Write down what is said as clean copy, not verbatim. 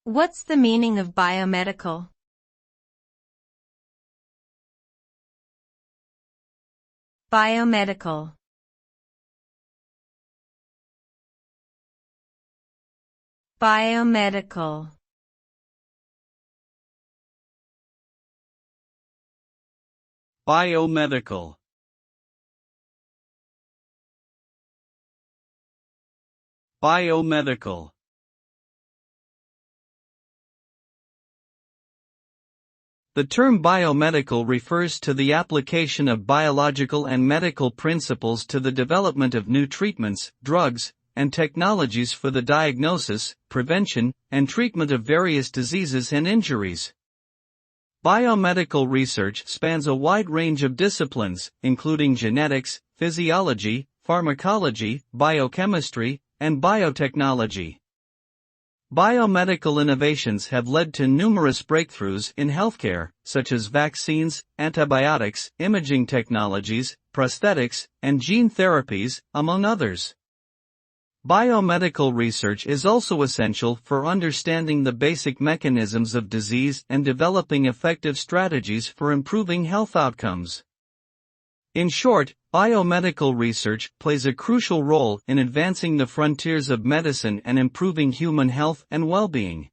What's the meaning of biomedical? Biomedical. Biomedical. Biomedical. Biomedical. The term biomedical refers to the application of biological and medical principles to the development of new treatments, drugs, and technologies for the diagnosis, prevention, and treatment of various diseases and injuries. Biomedical research spans a wide range of disciplines, including genetics, physiology, pharmacology, biochemistry, and biotechnology. Biomedical innovations have led to numerous breakthroughs in healthcare, such as vaccines, antibiotics, imaging technologies, prosthetics, and gene therapies, among others. Biomedical research is also essential for understanding the basic mechanisms of disease and developing effective strategies for improving health outcomes. In short, biomedical research plays a crucial role in advancing the frontiers of medicine and improving human health and well-being.